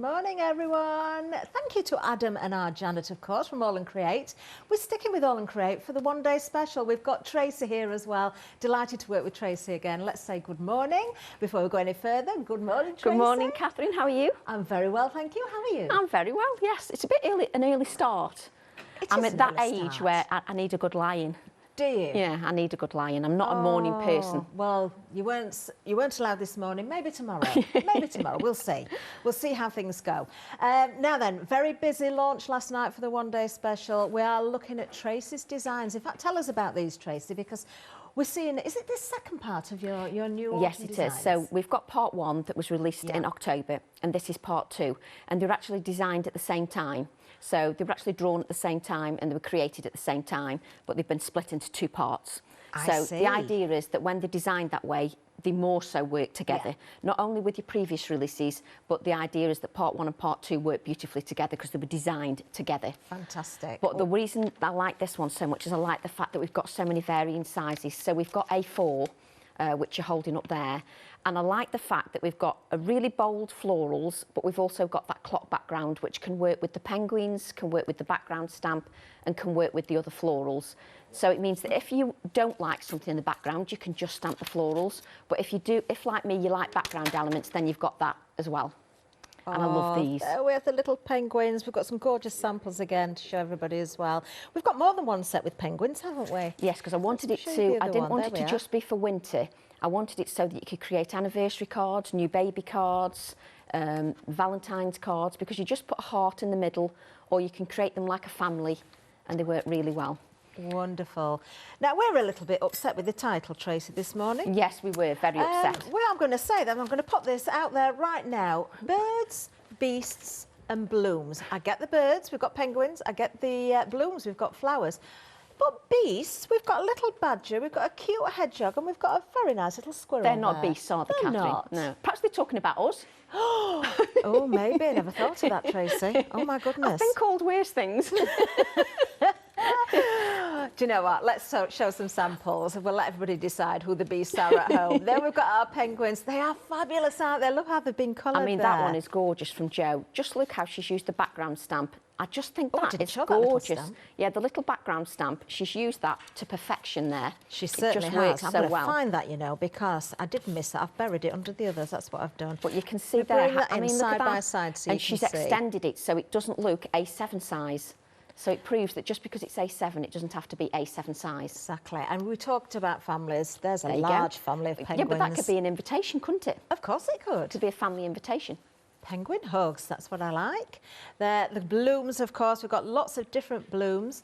morning, everyone. Thank you to Adam and our Janet, of course, from All and Create. We're sticking with All and Create for the one-day special. We've got Tracy here as well. Delighted to work with Tracy again. Let's say good morning before we go any further. Good morning, Tracy. Good morning, Catherine. How are you? I'm very well, thank you. How are you? I'm very well, yes. It's a bit early, an early start. I'm at that age where I need a good lie-in. Do you? Yeah, I need a good lie-in. I'm not a morning person. Well, you weren't allowed this morning. Maybe tomorrow. Maybe tomorrow. We'll see. We'll see how things go. Now then, very busy launch last night for the one-day special. We are looking at Tracy's designs. In fact, tell us about these, Tracy, because we're seeing, is it the second part of your new Yes, it designs? is. So we've got part one that was released in October, and this is part two. And they're actually designed at the same time. So they were actually drawn at the same time and they were created at the same time, but they've been split into two parts. I see. The idea is that when they're designed that way, they more so work together, not only with your previous releases, but the idea is that part one and part two work beautifully together because they were designed together. Fantastic. But the reason I like this one so much is I like the fact that we've got so many varying sizes. So we've got A4, which you're holding up there. And I like the fact that we've got a really bold florals, but we've also got that clock background, which can work with the penguins, can work with the background stamp, and can work with the other florals. So it means that if you don't like something in the background, you can just stamp the florals. But if you do, if like me, you like background elements, then you've got that as well. And I love these. We have the little penguins. We've got some gorgeous samples again to show everybody as well. We've got more than one set with penguins, haven't we? Yes, because I wanted it to, I didn't want it to just be for winter. I wanted it so that you could create anniversary cards, new baby cards, Valentine's cards, because you just put a heart in the middle, or you can create them like a family, and they work really well. Wonderful. Now, we're a little bit upset with the title, Tracy, this morning. Yes, we were very upset. Well, I'm going to say that. I'm going to put this out there right now. Birds, beasts and blooms. I get the birds, we've got penguins. I get the blooms, we've got flowers. But beasts, we've got a little badger, we've got a cute hedgehog, and we've got a very nice little squirrel. They're not beasts, are they, Catherine? Not. No. Perhaps they're talking about us. Oh, maybe. I never thought of that, Tracy. Oh, my goodness. I've been called worse things. Do you know what? Let's show some samples. We'll let everybody decide who the beasts are at home. Then we've got our penguins. They are fabulous, aren't they? Look how they've been coloured. I mean, that one is gorgeous from Jo. Just look how she's used the background stamp. I just think that is gorgeous. Yeah, the little background stamp, she's used that to perfection there. She certainly has. I'm going to find that, you know, because I did miss it. I've buried it under the others. That's what I've done. But you can see there. I mean, side by side, so and she's extended it so it doesn't look A7 size. So it proves that just because it's A7, it doesn't have to be A7 size. Exactly. And we talked about families. There's a large family of penguins. Yeah, but that could be an invitation, couldn't it? Of course it could. It could be a family invitation. Penguin hugs, that's what I like. The blooms, of course, we've got lots of different blooms.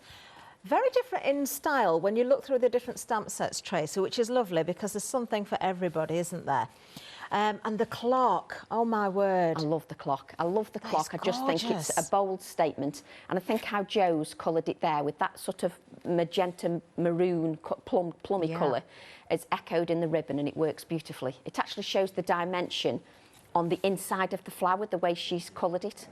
Very different in style when you look through the different stamp sets, Tracy, which is lovely because there's something for everybody, isn't there? And the clock, oh my word. I love the clock. I love the clock. I just think it's a bold statement. And I think how Jo's coloured it there with that sort of magenta maroon plummy colour is echoed in the ribbon, and it works beautifully. It actually shows the dimension on the inside of the flower, the way she's coloured it.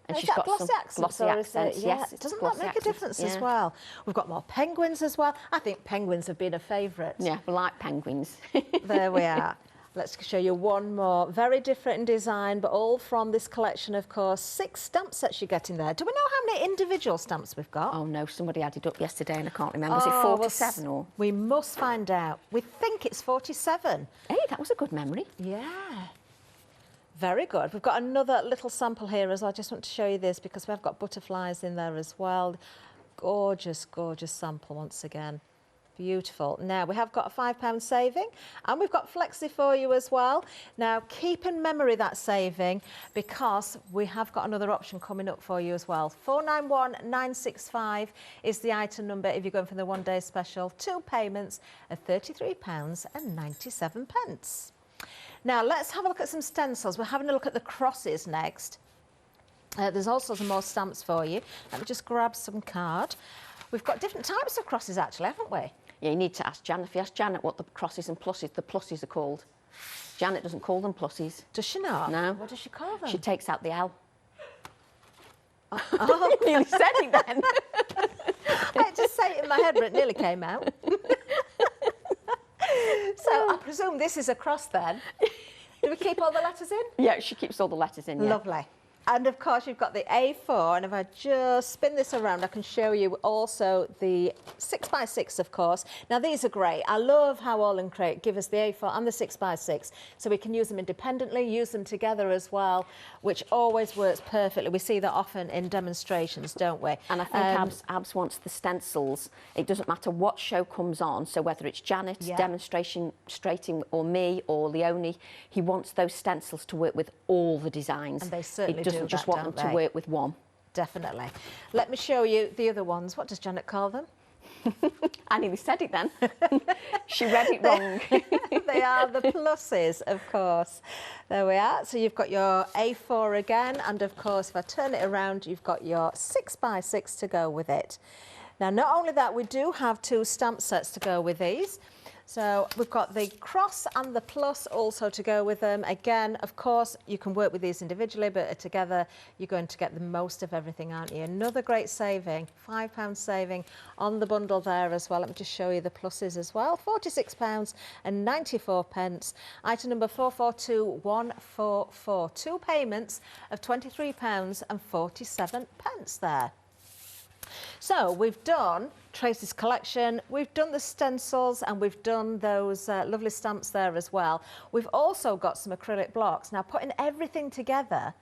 And she's got some glossy accents. Yes, doesn't that make a difference as well? We've got more penguins as well. I think penguins have been a favourite. Yeah, we like penguins. There we are. Let's show you one more. Very different in design, but all from this collection, of course. 6 stamp sets you get in there. Do we know how many individual stamps we've got? Oh, no, somebody added up yesterday and I can't remember. Was it 47 or? We must find out. We think it's 47. Hey, that was a good memory. Yeah. Very good. We've got another little sample here as well. I just want to show you this because we've got butterflies in there as well. Gorgeous, gorgeous sample once again. Beautiful. Now, we have got a £5 saving and we've got Flexi for you as well. Now, keep in memory that saving because we have got another option coming up for you as well. 491965 is the item number if you're going for the one-day special. 2 payments of £33.97. Now, let's have a look at some stencils. We're having a look at the crosses next. There's also some more stamps for you. Let me just grab some card. We've got different types of crosses, actually, haven't we? Yeah, you need to ask Janet. If you ask Janet what the crosses and pluses, the pluses are called. Janet doesn't call them pluses. Does she not? No. What does she call them? She takes out the L. Oh. You nearly said it then. I just say it in my head, but it nearly came out. So I presume this is a cross then. Do we keep all the letters in? Yeah, she keeps all the letters in, yeah. Lovely. And of course you've got the A4, and if I just spin this around, I can show you also the 6x6, of course. Now these are great. I love how All in Crate give us the A4 and the 6x6, so we can use them independently, use them together as well, which always works perfectly. We see that often in demonstrations, don't we? And I think Abs wants the stencils. It doesn't matter what show comes on, so whether it's Janet demonstrating or me or Leonie, he wants those stencils to work with all the designs. And they certainly do. Doesn't just want them to work with one. Definitely. Let me show you the other ones. What does Janet call them? I nearly said it then. She read it wrong. They are the pluses, of course. There we are. So you've got your A4 again, and of course, if I turn it around, you've got your 6x6 to go with it. Now, not only that, we do have 2 stamp sets to go with these. So we've got the cross and the plus also to go with them. Again, of course, you can work with these individually, but together you're going to get the most of everything, aren't you? Another great saving, £5 saving on the bundle there as well. Let me just show you the pluses as well. £46.94. Item number 442144. 2 payments of £23.47 there. So we've done Tracy's collection, we've done the stencils, and we've done those lovely stamps there as well. We've also got some acrylic blocks. Now, putting everything together,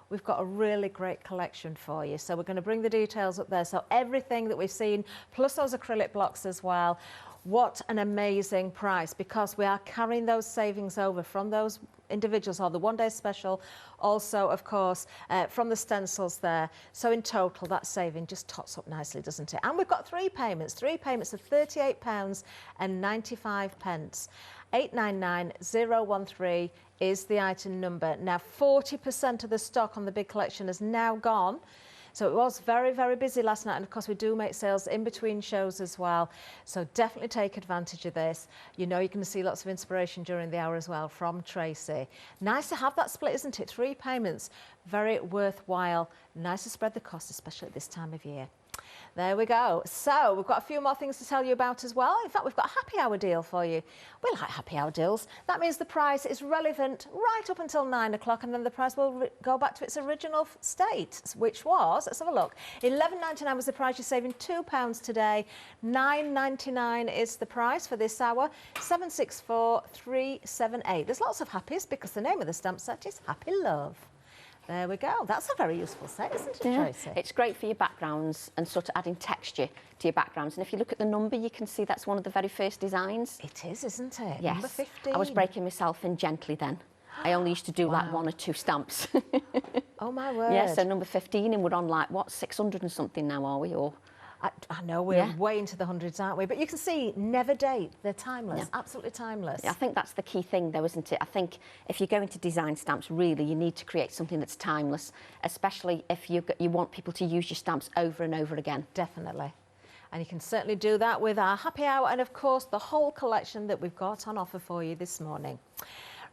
we've got a really great collection for you. So we're going to bring the details up there. So everything that we've seen, plus those acrylic blocks as well. What an amazing price, because we are carrying those savings over from those individuals or the one-day special, also of course from the stencils there. So in total that saving just tots up nicely, doesn't it? And we've got 3 payments of £38.95. 899013 is the item number. Now 40% of the stock on the big collection has now gone. So it was very, very busy last night, and of course we do make sales in between shows as well. So definitely take advantage of this. You know, you're going to see lots of inspiration during the hour as well from Tracy. Nice to have that split, isn't it? 3 payments, very worthwhile. Nice to spread the cost, especially at this time of year. There we go. So we've got a few more things to tell you about as well. In fact, we've got a happy hour deal for you. We like happy hour deals. That means the price is relevant right up until 9 o'clock, and then the price will go back to its original state, which was, let's have a look, £11.99 was the price. You're saving £2 today. £9.99 is the price for this hour. 764378. There's lots of happies because the name of the stamp set is Happy Love. There we go. That's a very useful set, isn't it, Tracy? It's great for your backgrounds and sort of adding texture to your backgrounds. And if you look at the number, you can see that's one of the very first designs. It is, isn't it? Yes. Number 15. I was breaking myself in gently then. I only used to do like 1 or 2 stamps. Oh, my word. Yeah, so number 15, and we're on like, what, 600 and something now, are we? Or I know we're way into the hundreds, aren't we? But you can see, never date. They're timeless, absolutely timeless. I think that's the key thing, though, isn't it? I think if you're going to design stamps, really, you need to create something that's timeless, especially if you want people to use your stamps over and over again. Definitely. And you can certainly do that with our happy hour and, of course, the whole collection that we've got on offer for you this morning.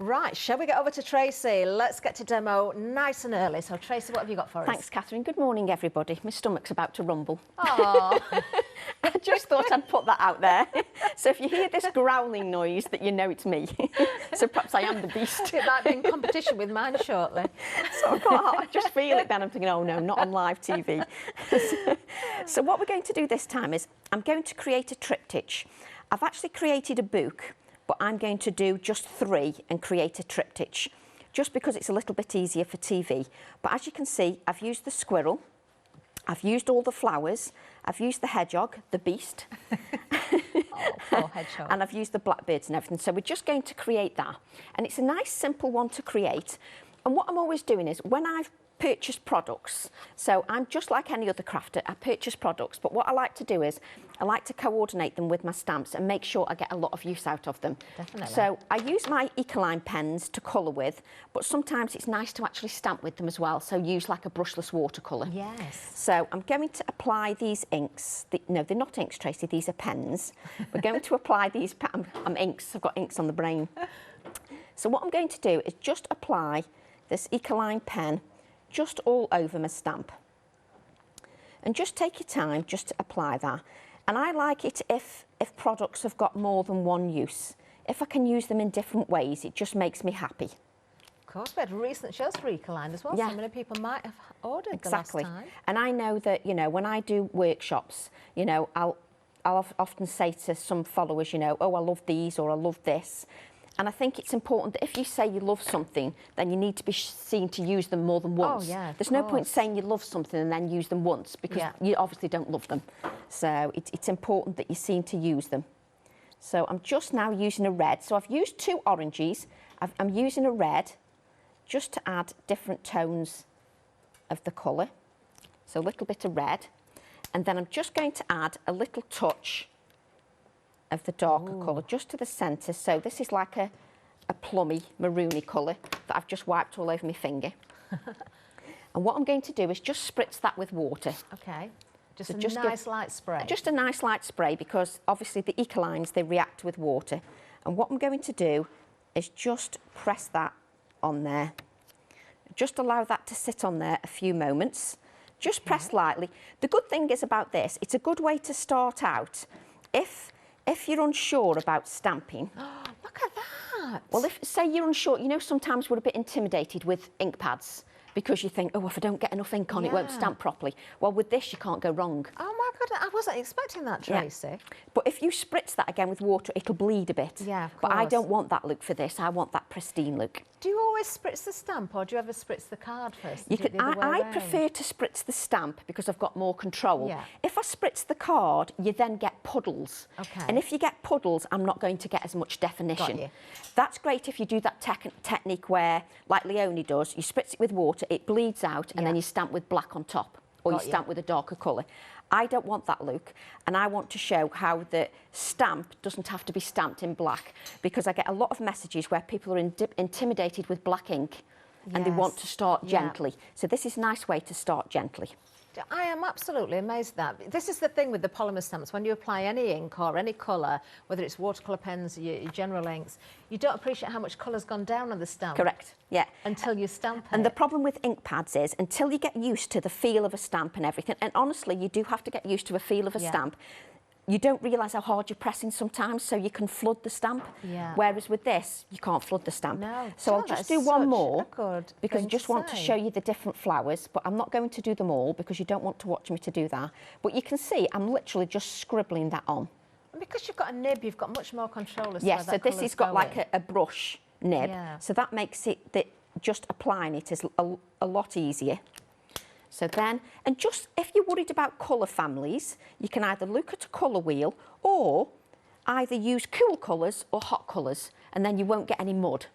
Right, shall we get over to Tracy? Let's get to demo nice and early. So, Tracy, what have you got for us? Thanks, Catherine. Good morning, everybody. My stomach's about to rumble. Oh. I just thought I'd put that out there. So if you hear this growling noise, that you know it's me. So perhaps I am the beast. It might be in competition with mine shortly. So I just feel it then. I'm thinking, oh no, not on live TV. So what we're going to do this time is I'm going to create a triptych. I've actually created a book, but I'm going to do just 3 and create a triptych, just because it's a little bit easier for TV. But as you can see, I've used the squirrel, I've used all the flowers, I've used the hedgehog, the beast, oh, poor hedgehog. and I've used the blackbirds and everything. So we're just going to create that. And it's a nice, simple one to create. And what I'm always doing is, when I've purchased products, so I'm just like any other crafter, I purchase products, but what I like to do is I like to coordinate them with my stamps and make sure I get a lot of use out of them. Definitely. So I use my Acrylic pens to colour with, but sometimes it's nice to actually stamp with them as well, so use like a brushless watercolour. Yes. So I'm going to apply these inks. No, they're not inks, Tracy, these are pens. We're going to apply these, I'm inks, I've got inks on the brain. So what I'm going to do is just apply this Acrylic pen just all over my stamp. And just take your time just to apply that. And I like it if products have got more than one use. If I can use them in different ways, it just makes me happy. Of course, we had recent shows for Ecoline as well. Yeah. So many people might have ordered Exactly. the last time. And I know that, you know, when I do workshops, you know, I'll often say to some followers, you know, oh, I love these or I love this. And I think it's important that if you say you love something, then you need to be seen to use them more than once. Oh, yeah, There's no point saying you love something and then use them once, because you obviously don't love them. So it's important that you're seen to use them. So I'm just now using a red. So I've used 2 oranges. I'm using a red just to add different tones of the colour. So a little bit of red. And then I'm just going to add a little touch of the darker colour just to the centre. So this is like a plummy, maroony colour that I've just wiped all over my finger. And what I'm going to do is just spritz that with water. Okay. Just So a just nice light spray. Just a nice light spray, because obviously the Ecolines, they react with water. And what I'm going to do is just press that on there. Just allow that to sit on there a few moments. Just press lightly. The good thing is about this, it's a good way to start out. If you're unsure about stamping. Look at that. Well, say you're unsure, you know, sometimes we're a bit intimidated with ink pads, because you think, oh, if I don't get enough ink on, it won't stamp properly. Well, with this, you can't go wrong. Oh my God, I wasn't expecting that, Tracy. Yeah. But if you spritz that again with water, it'll bleed a bit. Yeah, of But I course. don't want that look for this. I want that pristine look. Do you always spritz the stamp, or do you ever spritz the card first? You Is it can, the other way I around? prefer to spritz the stamp because I've got more control. Yeah. If I spritz the card, you then get puddles. Okay. And if you get puddles, I'm not going to get as much definition. Got you. That's great if you do that technique where, like Leonie does, you spritz it with water, it bleeds out, and then you stamp with black on top, or Got you you. stamp with a darker colour. I don't want that look, and I want to show how the stamp doesn't have to be stamped in black, because I get a lot of messages where people are intimidated with black ink and they want Yes. to start Yeah. gently. So this is a nice way to start gently. I am absolutely amazed at that. This is the thing with the polymer stamps. When you apply any ink or any colour, whether it's watercolour pens, your general inks, you don't appreciate how much colour's gone down on the stamp. Correct, yeah. Until you stamp it. And the problem with ink pads is, until you get used to the feel of a stamp and everything, and honestly, you do have to get used to a feel of a stamp, you don't realise how hard you're pressing sometimes, so you can flood the stamp. Yeah. Whereas with this, you can't flood the stamp. No. So Do I'll you know, just that do is one such more, a good because I thing just to want to say. show you the different flowers, but I'm not going to do them all because you don't want to watch me to do that. But you can see I'm literally just scribbling that on. And because you've got a nib, you've got much more control as to Yes, where so that this colour's has got like going. a brush nib. Yeah. So that makes it that just applying it is a lot easier. So then, and just if you're worried about colour families, you can either look at a colour wheel or either use cool colours or hot colours, and then you won't get any mud.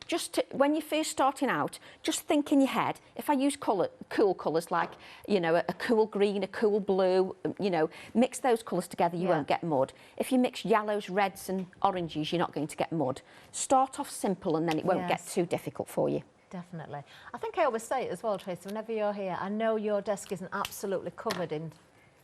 Just to, when you're first starting out, just think in your head, if I use cool colours like, you know, a cool green, a cool blue, you know, mix those colours together, you won't get mud. If you mix yellows, reds and oranges, you're not going to get mud. Start off simple and then it won't get too difficult for you. Definitely. I think I always say it as well, Tracy, whenever you're here, I know your desk isn't absolutely covered in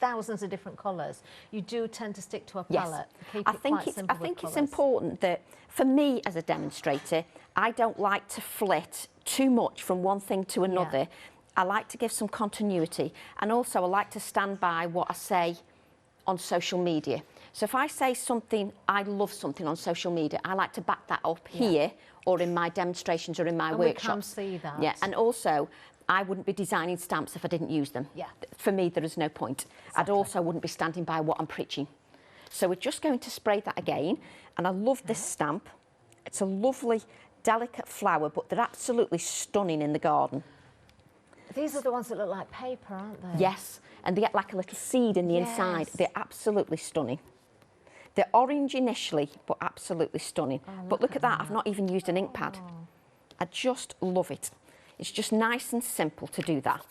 thousands of different colours. You do tend to stick to a palette. Keep I it think quite it's simple I think with it's colours. important that for me as a demonstrator, I don't like to flit too much from one thing to another. I like to give some continuity, and also I like to stand by what I say on social media. So if I say something, I love something on social media, I like to back that up here or in my demonstrations or in my workshops. We can see that. Yeah, and also I wouldn't be designing stamps if I didn't use them. Yeah. For me, there is no point. I'd also wouldn't be standing by what I'm preaching. So we're just going to spray that again, and I love this stamp. It's a lovely, delicate flower, but they're absolutely stunning in the garden. These are the ones that look like paper, aren't they? Yes, and they get like a little seed in the inside. Yes. They're absolutely stunning. They're orange initially, but absolutely stunning. But look at that, I've not even used an ink pad. I just love it. It's just nice and simple to do that.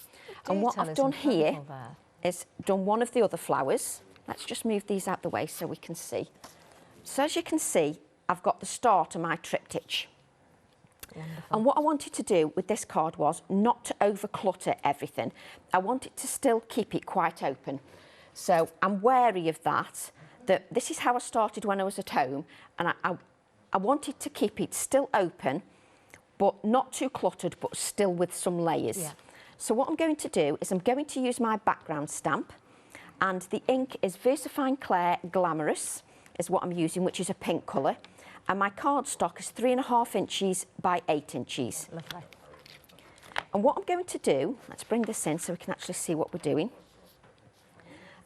And what Detail I've is done here incredible there. is done one of the other flowers. Let's just move these out the way so we can see. So as you can see, I've got the start of my triptych. Wonderful. And what I wanted to do with this card was not to over clutter everything. I wanted to still keep it quite open. So I'm wary of that this is how I started when I was at home, and I wanted to keep it still open, but not too cluttered, but still with some layers. Yeah. So what I'm going to do is I'm going to use my background stamp, and the ink is VersaFine Clair Glamorous, is what I'm using, which is a pink colour. and my cardstock is 3.5 inches by 8 inches. Lovely. And what I'm going to do, let's bring this in so we can actually see what we're doing.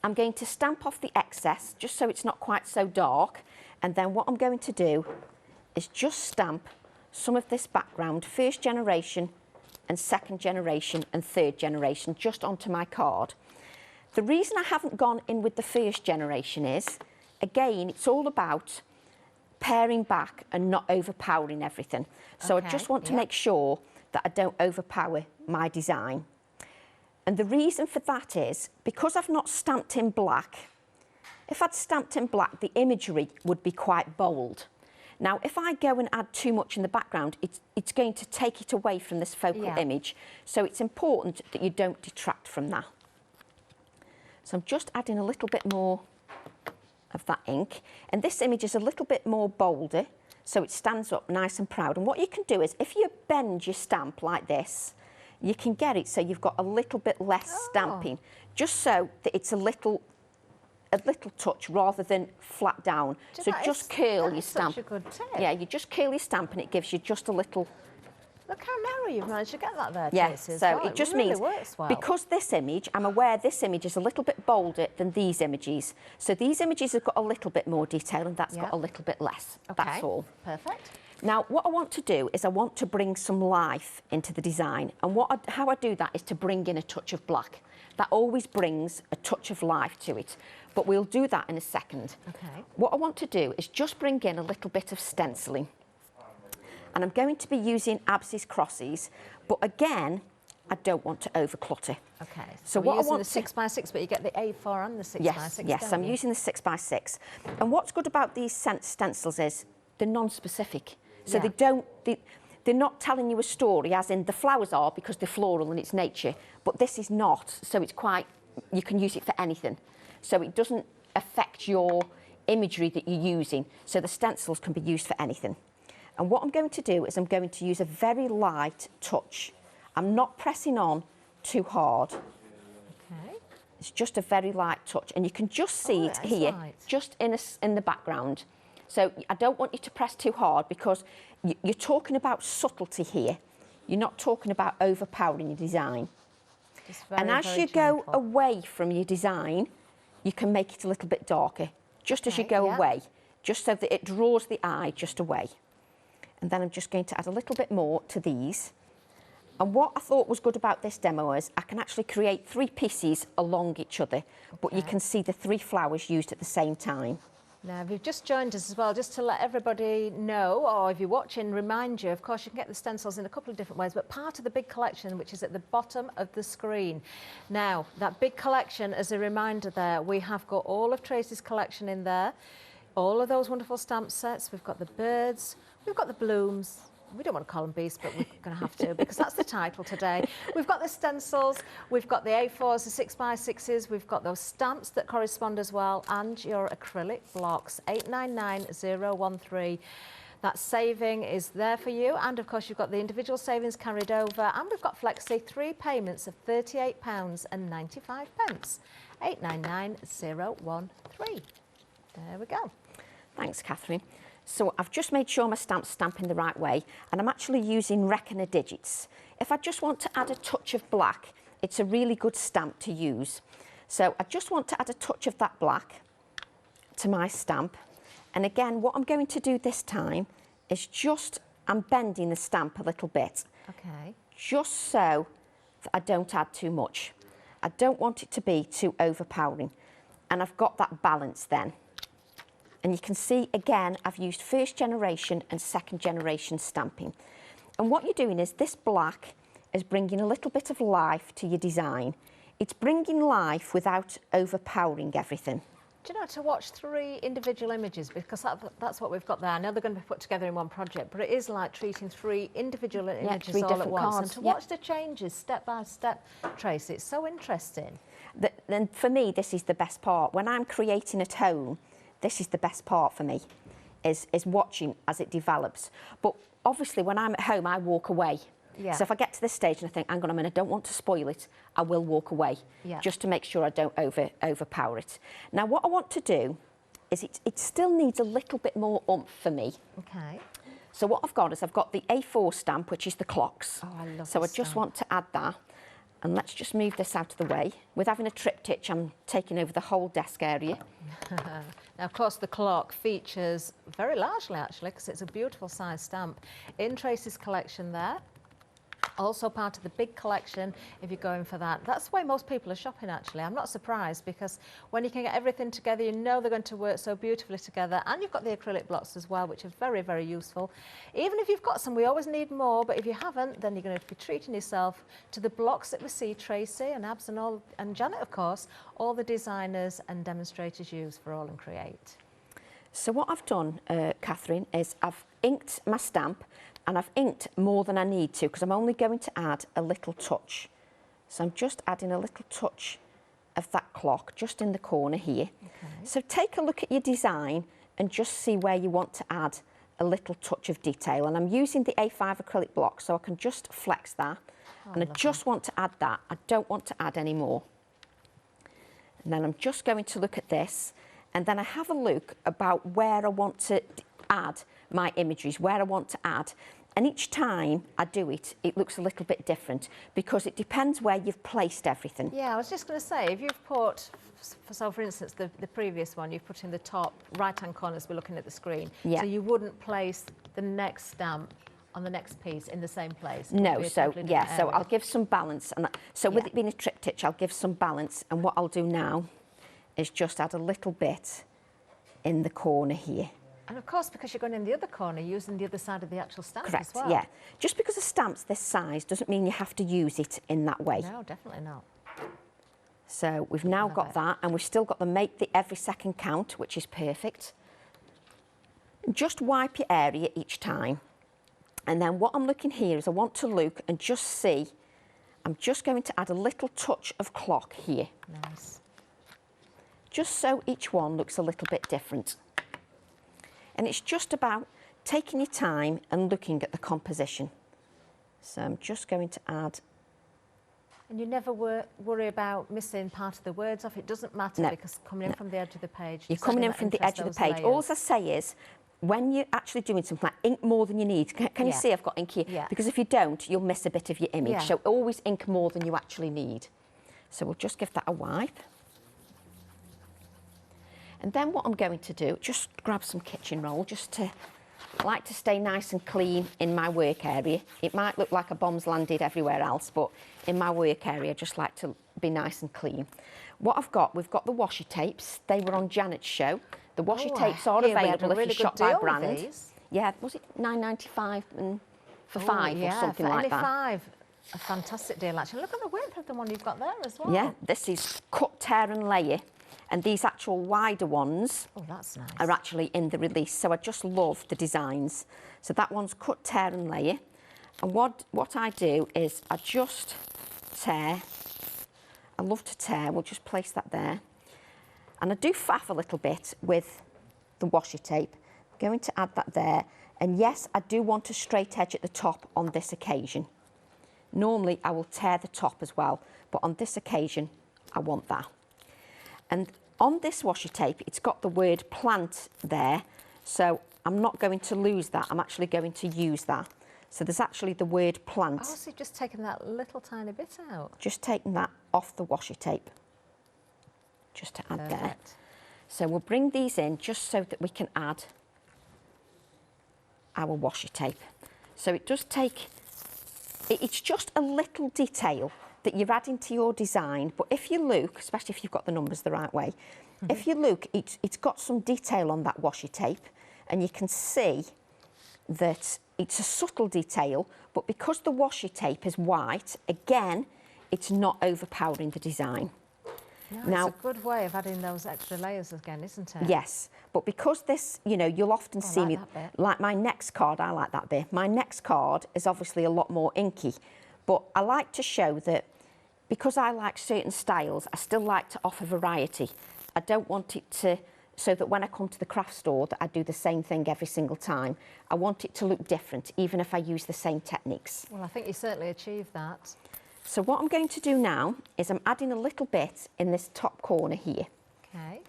I'm going to stamp off the excess just so it's not quite so dark, and then what I'm going to do is just stamp some of this background, first generation and second generation and third generation, just onto my card. The reason I haven't gone in with the first generation is, again, it's all about paring back and not overpowering everything. So I just want to make sure that I don't overpower my design. And the reason for that is, because I've not stamped in black, if I'd stamped in black, the imagery would be quite bold. Now, if I go and add too much in the background, it's going to take it away from this focal image. So it's important that you don't detract from that. So I'm just adding a little bit more of that ink. And this image is a little bit more bolder, so it stands up nice and proud. And what you can do is, if you bend your stamp like this, you can get it so you've got a little bit less stamping, just so that it's a little touch rather than flat down. So just curl your stamp. Such a good tip. Yeah, you just curl your stamp and it gives you just a little. Look how narrow you've managed to get that there, Yeah, Tracy, so well. it just really means, works well. because this image, I'm aware this image is a little bit bolder than these images. So these images have got a little bit more detail and that's got a little bit less. Okay. That's all. Perfect. Now, what I want to do is I want to bring some life into the design. And how I do that is to bring in a touch of black. That always brings a touch of life to it. But we'll do that in a second. Okay. What I want to do is just bring in a little bit of stenciling. And I'm going to be using Abs's crosses, but again, I don't want to overclutter. Okay. So what what I using want the 6x6, but you get the A4 and the 6x6. Yes, I'm using the 6x6. And what's good about these stencils is they're non-specific. So they're not telling you a story, as in the flowers are, because they're floral in its nature, but this is not. So it's quite, you can use it for anything. So it doesn't affect your imagery that you're using. So the stencils can be used for anything. And what I'm going to do is I'm going to use a very light touch. I'm not pressing on too hard. Okay. It's just a very light touch. And you can just see it here, just in the background. So I don't want you to press too hard, because you're talking about subtlety here. You're not talking about overpowering your design. And as you go away from your design, you can make it a little bit darker, just as you go away, just so that it draws the eye just away. And then I'm just going to add a little bit more to these. And what I thought was good about this demo is I can actually create 3 pieces along each other, but you can see the 3 flowers used at the same time. Now, if you've just joined us as well, just to let everybody know, or if you're watching, remind you, of course, you can get the stencils in a couple of different ways, but part of the big collection, which is at the bottom of the screen. Now, that big collection, as a reminder there, we have got all of Tracy's collection in there, all of those wonderful stamp sets. We've got the birds, we've got the blooms. We don't want to call them beasts, but we're going to have to, because that's the title today. We've got the stencils, we've got the A4s, the 6x6s, we've got those stamps that correspond as well, and your acrylic blocks, 899013. That saving is there for you, and of course you've got the individual savings carried over, and we've got Flexi 3 payments of £38.95. 899013. There we go. Thanks, Catherine. So I've just made sure my stamp's stamping the right way, and I'm actually using reckoner digits. If I just want to add a touch of black, it's a really good stamp to use. So I just want to add a touch of that black to my stamp. And again, what I'm going to do this time is I'm bending the stamp a little bit. Okay. Just so that I don't add too much. I don't want it to be too overpowering. And I've got that balance then. And you can see, again, I've used first generation and second generation stamping. And what you're doing is, this black is bringing a little bit of life to your design. It's bringing life without overpowering everything. Do you know, to watch 3 individual images, because that's what we've got there. I know they're going to be put together in one project, but it is like treating 3 individual images 3 all at once. cards. And to watch the changes step by step, Tracy, it's so interesting. Then for me, this is the best part. When I'm creating at home, this is the best part for me, is watching as it develops. But obviously, when I'm at home, I walk away. Yeah. So if I get to this stage and I think, hang on a minute, I don't want to spoil it, I will walk away, just to make sure I don't overpower it. Now, what I want to do is it still needs a little bit more oomph for me. Okay. So what I've got is I've got the A4 stamp, which is the clocks. Oh, I love So I this just stamp. want to add that. And let's just move this out of the way. With having a triptych, I'm taking over the whole desk area. Now, of course, the clock features very largely, actually, because it's a beautiful size stamp in Tracy's collection there. Also part of the big collection if you're going for that. That's the way most people are shopping, actually. I'm not surprised, because when you can get everything together, you know they're going to work so beautifully together. And you've got the acrylic blocks as well, which are very, very useful. Even if you've got some, we always need more, but if you haven't, then you're going to be treating yourself to the blocks that we see Tracy and Abs and Janet, of course, all the designers and demonstrators use for All and Create. So what I've done, Catherine, is I've inked my stamp, and I've inked more than I need to, because I'm only going to add a little touch. So I'm just adding a little touch of that clock just in the corner here. Okay. So take a look at your design and just see where you want to add a little touch of detail. And I'm using the A5 acrylic block, so I can just flex that. And I just want to add that. I don't want to add any more. And then I'm just going to look at this, and then I have a look about where I want to add my imageries, where I want to add. And each time I do it, it looks a little bit different, because it depends where you've placed everything. Yeah, I was just going to say, if you've put, so for instance, the previous one, you've put in the top right-hand corner as we're looking at the screen. Yeah. So you wouldn't place the next stamp on the next piece in the same place. No, so totally yeah, so area. I'll give some balance. And so with it being a triptych, I'll give some balance. And what I'll do now is just add a little bit in the corner here. And of course, because you're going in the other corner, using the other side of the actual stamp Correct, as well. yeah. Just because a stamp's this size doesn't mean you have to use it in that way. No, definitely not. So we've now got that, and we've still got the make the every second count, which is perfect. Just wipe your area each time. And then what I'm looking here is I want to look and just see, I'm just going to add a little touch of clock here. Nice. Just so each one looks a little bit different. And it's just about taking your time and looking at the composition. So I'm just going to add. And you never worry about missing part of the words off. It doesn't matter, because coming in from the edge of the page. You're coming in from the edge of the page. All I say is, when you're actually doing something like ink more than you need, can you see I've got ink here? Yeah. Because if you don't, you'll miss a bit of your image. Yeah. So always ink more than you actually need. So we'll just give that a wipe. And then what I'm going to do, just grab some kitchen roll, just to, I like to stay nice and clean in my work area. It might look like a bomb's landed everywhere else, but in my work area, I just like to be nice and clean. What I've got, we've got the washi tapes. They were on Janet's show. The washi tapes are available if you shop by brand. Yeah, was it £9.95 and for five or something like that? £5. A fantastic deal, actually. Look at the width of the one you've got there as well. Yeah, this is cut, tear and layer. And these actual wider ones that's nice. are actually in the release. So I just love the designs. So that one's cut, tear and layer. And what I do is I just tear. I love to tear. We'll just place that there. And I do faff a little bit with the washi tape. I'm going to add that there. And yes, I do want a straight edge at the top on this occasion. Normally, I will tear the top as well. But on this occasion, I want that. And on this washi tape, it's got the word plant there. So I'm not going to lose that. I'm actually going to use that. So there's actually the word plant. Oh, so you've just taken that little tiny bit out. Just taking that off the washi tape. Just to add there. So we'll bring these in just so that we can add our washi tape. So it does take, it's just a little detail that you're adding to your design, but if you look, especially if you've got the numbers the right way, if you look, it's got some detail on that washi tape, and you can see that it's a subtle detail, but because the washi tape is white, again, it's not overpowering the design. No, now, it's a good way of adding those extra layers again, isn't it? Yes, but because this, you know, you'll often see me, like my next card, I like that bit. My next card is obviously a lot more inky, but I like to show that because I like certain styles, I still like to offer variety. I don't want it to, so that when I come to the craft store, that I do the same thing every single time. I want it to look different, even if I use the same techniques. Well, I think you certainly achieved that. So what I'm going to do now is I'm adding a little bit in this top corner here. Okay.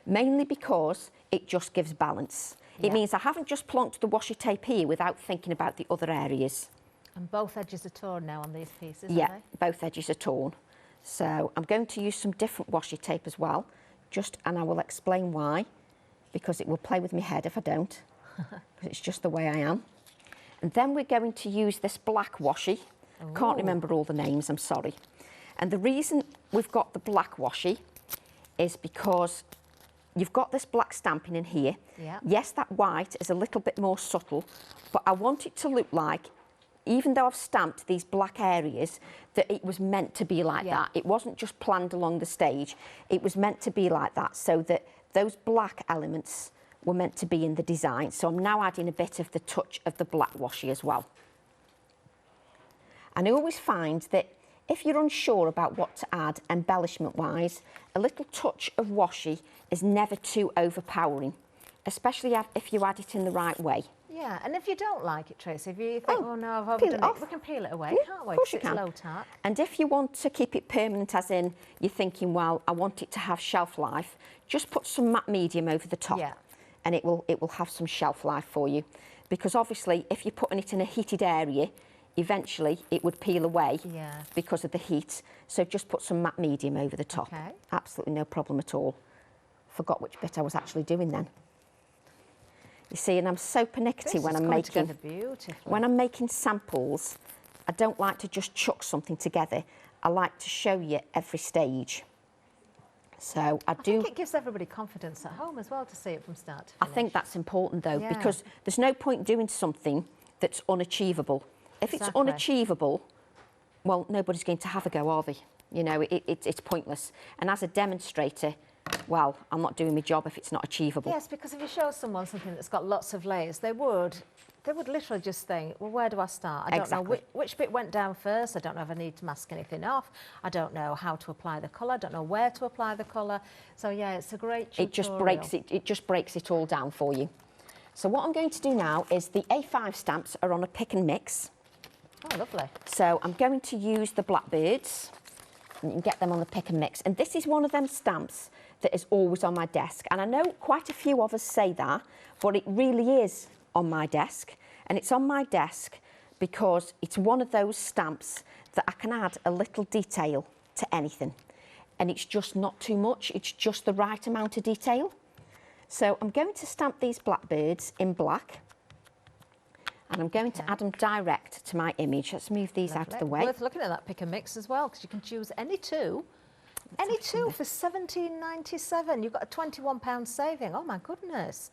mainly because it just gives balance. It means I haven't just plonked the washi tape here without thinking about the other areas. And both edges are torn now on these pieces, Yeah, aren't they? both edges are torn. So I'm going to use some different washi tape as well, and I will explain why, because it will play with my head if I don't, because it's just the way I am. And then we're going to use this black washi. Can't remember all the names, I'm sorry. And the reason we've got the black washi is because you've got this black stamping in here. Yeah. Yes, that white is a little bit more subtle, but I want it to look like, even though I've stamped these black areas, that it was meant to be like that. It wasn't just planned along the stage. It was meant to be like that, so that those black elements were meant to be in the design. So I'm now adding a bit of the touch of the black washi as well. And I always find that if you're unsure about what to add embellishment-wise, a little touch of washi is never too overpowering, especially if you add it in the right way. Yeah, and if you don't like it, Tracy, if you think, oh no, I've peel overdone it off. we can peel it away, Yeah, can't we? of course you Because can. it's low tack. And if you want to keep it permanent, as in you're thinking, well, I want it to have shelf life, just put some matte medium over the top, and it will have some shelf life for you. Because obviously, if you're putting it in a heated area, eventually it would peel away because of the heat. So just put some matte medium over the top. Okay. Absolutely no problem at all. Forgot which bit I was actually doing then. You see, and I'm so pernickety when I'm making samples. I don't like to just chuck something together. I like to show you every stage. So I think it gives everybody confidence at home as well to see it from start to finish. I think that's important though, because there's no point doing something that's unachievable. If it's unachievable, well, nobody's going to have a go, are they? You know, it's pointless. And as a demonstrator, well, I'm not doing my job if it's not achievable. Yes, because if you show someone something that's got lots of layers, they would literally just think, well, where do I start? I don't know which bit went down first. I don't know if I need to mask anything off. I don't know how to apply the colour. I don't know where to apply the colour. So yeah, it's a great tutorial. It just breaks it all down for you. So what I'm going to do now is the A5 stamps are on a pick and mix. Oh, lovely. So I'm going to use the blackbirds, and you can get them on the pick and mix. And this is one of them stamps that is always on my desk. And I know quite a few of us say that, but it really is on my desk. And it's on my desk because it's one of those stamps that I can add a little detail to anything. And it's just not too much, it's just the right amount of detail. So I'm going to stamp these blackbirds in black. And I'm going to add them direct to my image. Let's move these out of the way. Worth looking at that pick and mix as well, because you can choose any two. Any two for £17.97. You've got a £21 saving. Oh my goodness.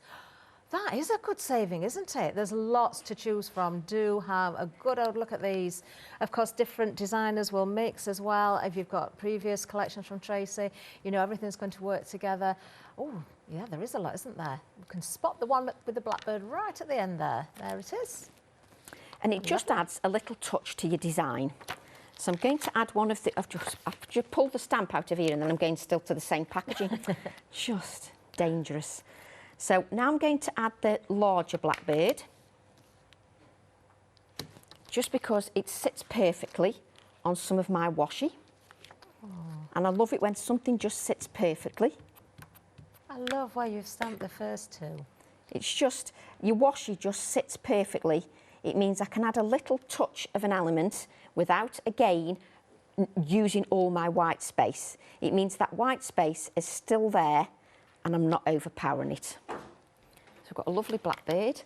That is a good saving, isn't it? There's lots to choose from. Do have a good old look at these. Of course, different designers will mix as well. If you've got previous collections from Tracy, you know everything's going to work together. Oh, yeah, there is a lot, isn't there? You can spot the one with the blackbird right at the end there. There it is. And it just adds a little touch to your design. So I'm going to add one of the... I've just pulled the stamp out of here and then I'm going still to the same packaging. Just dangerous. So now I'm going to add the larger blackbird, just because it sits perfectly on some of my washi. Oh. And I love it when something just sits perfectly. I love where you've stamped the first two. It's just, your washi just sits perfectly. It means I can add a little touch of an element without, again, using all my white space. It means that white space is still there and I'm not overpowering it. So I've got a lovely blackbird.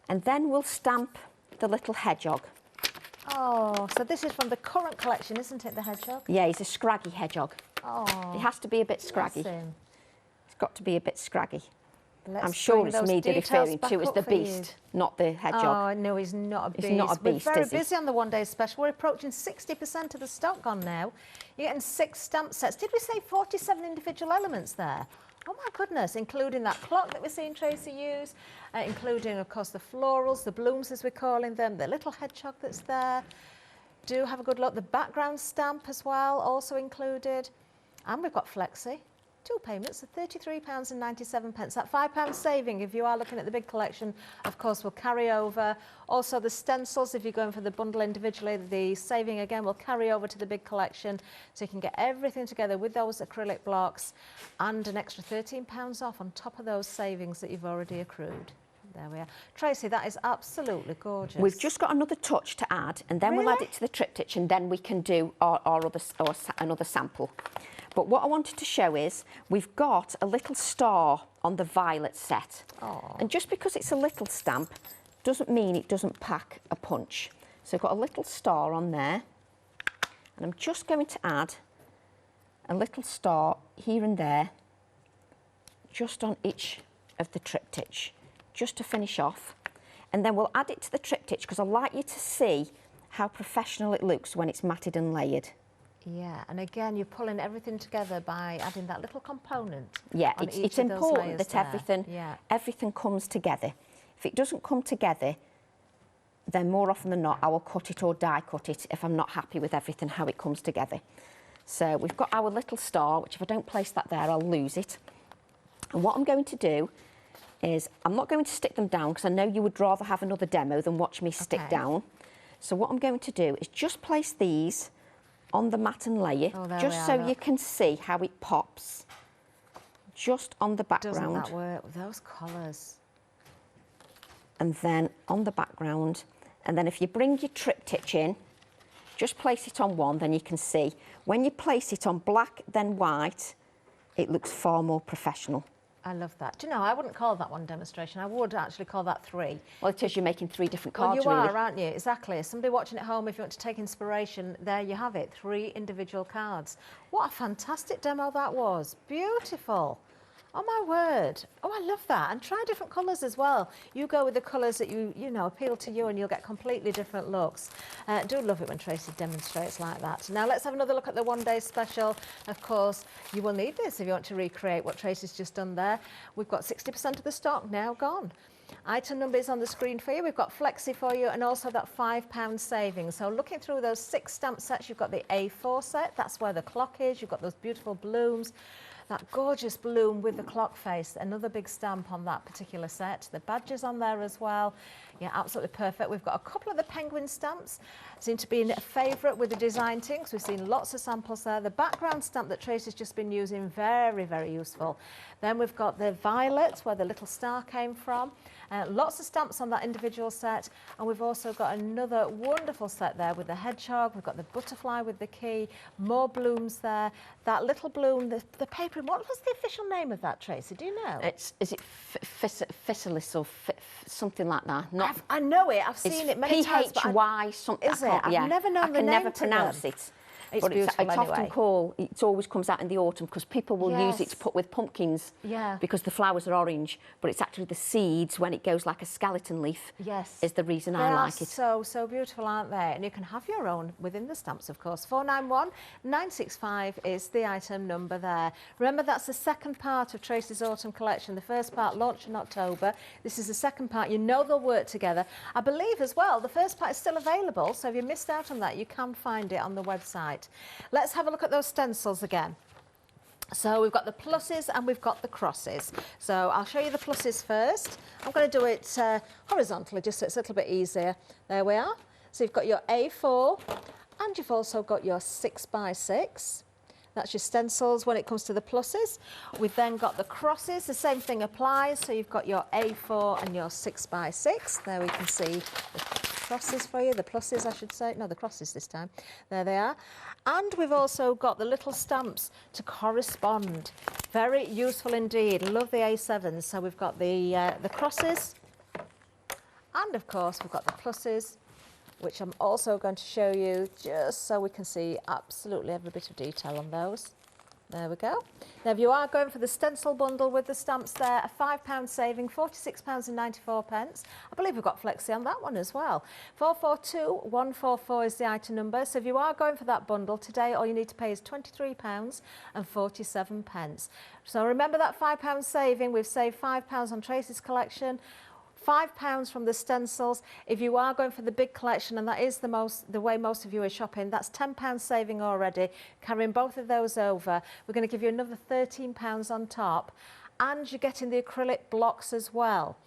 And then we'll stamp the little hedgehog. Oh, so this is from the current collection, isn't it, the hedgehog? Yeah, he's a scraggy hedgehog. Oh. It has to be a bit scraggy. It's got to be a bit scraggy. Let's I'm sure it's me they're referring to as the beast, not the hedgehog. Oh, no, he's not a beast. He's not a beast, We're very is he? busy on the one-day special. We're approaching 60% of the stock gone now. You're getting 6 stamp sets. Did we say 47 individual elements there? Oh, my goodness, including that clock that we're seeing Tracy use, including, of course, the florals, the blooms, as we're calling them, the little hedgehog that's there. Do have a good look. The background stamp as well, also included. And we've got Flexi. 2 payments of £33.97. That £5 saving, if you are looking at the big collection, of course, will carry over. Also, the stencils, if you're going for the bundle individually, the saving again will carry over to the big collection. So you can get everything together with those acrylic blocks and an extra £13 off on top of those savings that you've already accrued. There we are. Tracy, that is absolutely gorgeous. We've just got another touch to add, and then we'll add it to the triptych, and then we can do another sample. But what I wanted to show is we've got a little star on the violet set. Aww. And just because it's a little stamp doesn't mean it doesn't pack a punch. So I've got a little star on there, and I'm just going to add a little star here and there, just on each of the triptych, just to finish off. And then we'll add it to the triptych because I'd like you to see how professional it looks when it's matted and layered. Yeah, and again, you're pulling everything together by adding that little component. Yeah, it's important that everything comes together. If it doesn't come together, then more often than not, I will cut it or die cut it if I'm not happy with everything, how it comes together. So we've got our little star, which if I don't place that there, I'll lose it. And what I'm going to do is I'm not going to stick them down because I know you would rather have another demo than watch me stick down. So what I'm going to do is just place these on the mat and layer, just so you can see how it pops just on the background. Doesn't that work with those colours? And then on the background, and then if you bring your triptych in, just place it on one, then you can see. When you place it on black then white, it looks far more professional. I love that. Do you know, I wouldn't call that one demonstration. I would actually call that 3. Well, it is, you're making 3 different cards, well, you really. are, aren't you? Exactly. Somebody watching at home, if you want to take inspiration, there you have it, 3 individual cards. What a fantastic demo that was. Beautiful. Oh, my word. Oh, I love that. And try different colours as well. You go with the colours that you know, appeal to you, and you'll get completely different looks. Do love it when Tracy demonstrates like that. Now, let's have another look at the one-day special. Of course, you will need this if you want to recreate what Tracy's just done there. We've got 60% of the stock now gone. Item number is on the screen for you. We've got Flexi for you, and also that £5 saving. So looking through those 6 stamp sets, you've got the A4 set. That's where the clock is. You've got those beautiful blooms. That gorgeous bloom with the clock face, another big stamp on that particular set. The badges on there as well. Yeah, absolutely perfect. We've got a couple of the penguin stamps. Seem to be a favourite with the design tinks. We've seen lots of samples there. The background stamp that Tracy's just been using, very, very useful. Then we've got the violet, where the little star came from. Lots of stamps on that individual set. And we've also got another wonderful set there with the hedgehog. We've got the butterfly with the key. More blooms there. That little bloom, the paper. What was the official name of that, Tracy? Do you know? Is it Physalis or something like that? I know it. I've seen it many times. PHY something. Is it? I've never known the name. I can never pronounce it. It's but beautiful it's anyway. often called, it always comes out in the autumn because people will use it to put with pumpkins because the flowers are orange, but it's actually the seeds when it goes like a skeleton leaf is the reason I like it. They are so beautiful, aren't they? And you can have your own within the stamps, of course. 491965 is the item number there. Remember, that's the second part of Tracy's autumn collection. The first part launched in October. This is the second part. You know they'll work together. I believe as well the first part is still available, so if you missed out on that, you can find it on the website. Let's have a look at those stencils again. So we've got the pluses and we've got the crosses. So I'll show you the pluses first. I'm going to do it horizontally just so it's a little bit easier. There we are. So you've got your A4 and you've also got your 6x6. That's your stencils when it comes to the pluses. We've then got the crosses. The same thing applies. So you've got your A4 and your 6x6. There we can see the crosses for you, the pluses I should say. No, the crosses this time. There they are. And we've also got the little stamps to correspond. Very useful indeed. Love the A7s. So we've got the crosses. And of course we've got the pluses, which I'm also going to show you just so we can see absolutely every bit of detail on those. There we go. Now, if you are going for the stencil bundle with the stamps there, a £5 saving, £46.94. I believe we've got Flexi on that one as well. 442144 is the item number. So if you are going for that bundle today, all you need to pay is £23.47. So remember that £5 saving. We've saved £5 on Tracy's collection. £5 from the Stencils. If you are going for the big collection, and that is the way most of you are shopping, that's £10 saving already. Carrying both of those over, we're going to give you another £13 on top, and you're getting the acrylic blocks as well.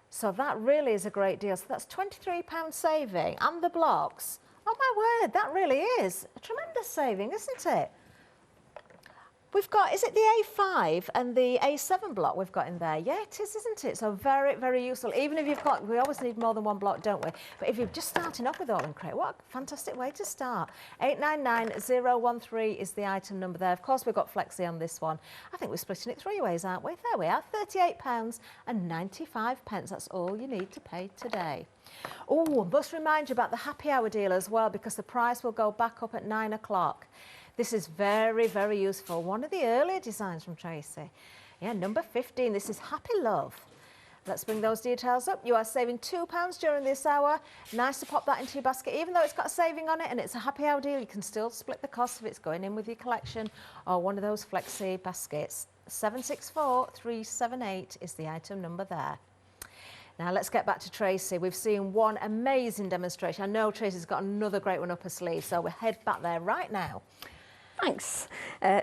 So that really is a great deal. So that's £23 saving, and the blocks. Oh my word, that really is a tremendous saving, isn't it? We've got, is it the A5 and the A7 block we've got in there? Yeah, it is, isn't it? So very, very useful. Even if you've got, we always need more than one block, don't we? But if you're just starting off with All and Create, what a fantastic way to start. 899013 is the item number there. Of course, we've got Flexi on this one. I think we're splitting it 3 ways, aren't we? There we are, £38.95. That's all you need to pay today. Oh, I must remind you about the happy hour deal as well, because the price will go back up at 9 o'clock. This is very, very useful. One of the earlier designs from Tracy. Yeah, number 15. This is Happy Love. Let's bring those details up. You are saving £2 during this hour. Nice to pop that into your basket. Even though it's got a saving on it and it's a happy hour deal, you can still split the cost if it's going in with your collection or one of those Flexi baskets. 764378 is the item number there. Now let's get back to Tracy. We've seen one amazing demonstration. I know Tracy's got another great one up her sleeve, so we'll head back there right now. Thanks.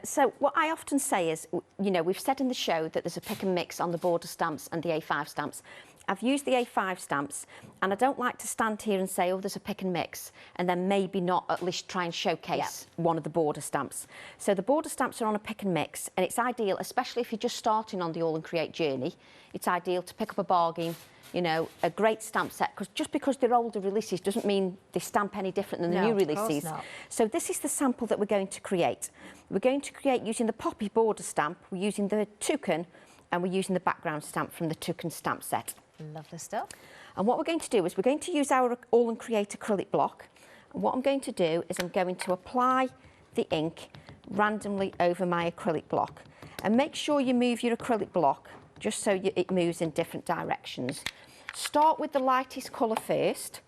So what I often say is, you know, we've said in the show that there's a pick and mix on the border stamps and the A5 stamps. I've used the A5 stamps, and I don't like to stand here and say, oh, there's a pick and mix, and then maybe not at least try and showcase one of the border stamps. So the border stamps are on a pick and mix, and it's ideal, especially if you're just starting on the All and Create journey, it's ideal to pick up a bargain, you know, a great stamp set, because just because they're older releases doesn't mean they stamp any different than the new releases. So this is the sample that we're going to create. We're going to create using the Poppy border stamp, we're using the toucan, and we're using the background stamp from the toucan stamp set. Lovely stuff. And what we're going to do is we're going to use our All and Create acrylic block. And what I'm going to do is I'm going to apply the ink randomly over my acrylic block. And make sure you move your acrylic block just so it moves in different directions. Start with the lightest colour first,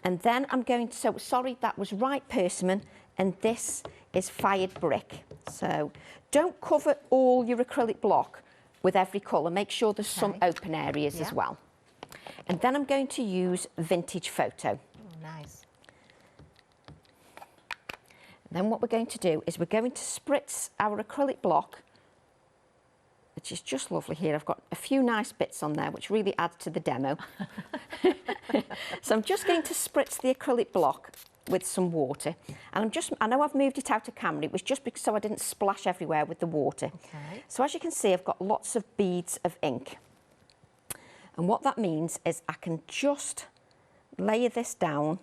and then I'm going to, so sorry, that was Right Persimmon, and this is Fired Brick. So don't cover all your acrylic block with every colour. Make sure there's some open areas as well. And then I'm going to use Vintage Photo. Oh, nice. And then what we're going to do is we're going to spritz our acrylic block, which is just lovely here. I've got a few nice bits on there, which really adds to the demo. So I'm just going to spritz the acrylic block with some water. And I know I've moved it out of camera. It was just because so I didn't splash everywhere with the water. Okay. So as you can see, I've got lots of beads of ink. And what that means is I can just layer this down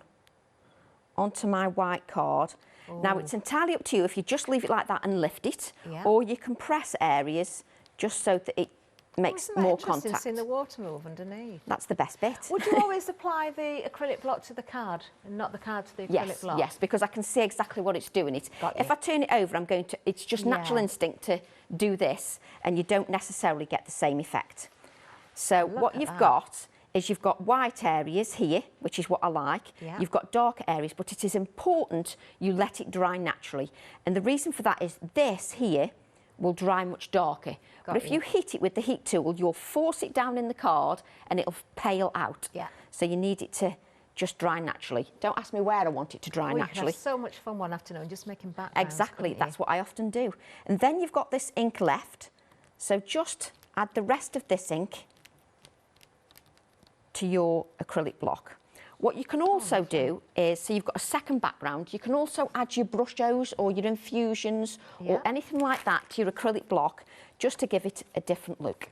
onto my white card. Ooh. Now, it's entirely up to you if you just leave it like that and lift it, or you can press areas just so that it makes more contact. Seeing the water move underneath. That's the best bit. Would you always apply the acrylic block to the card and not the card to the acrylic block? Yes, because I can see exactly what it's doing. If I turn it over, I'm going to, it's just natural instinct to do this, and you don't necessarily get the same effect. So what you've got is you've got white areas here, which is what I like. Yeah. You've got darker areas, but it is important you let it dry naturally. And the reason for that is this here will dry much darker. But if you hit it with the heat tool, you'll force it down in the card and it'll pale out. Yeah. So you need it to just dry naturally. Don't ask me where I want it to dry naturally. You have so much fun one afternoon just making backgrounds. Exactly, that's what I often do. And then you've got this ink left. So just add the rest of this ink to your acrylic block. What you can also do is, so you've got a second background, you can also add your brushos or your infusions or anything like that to your acrylic block just to give it a different look.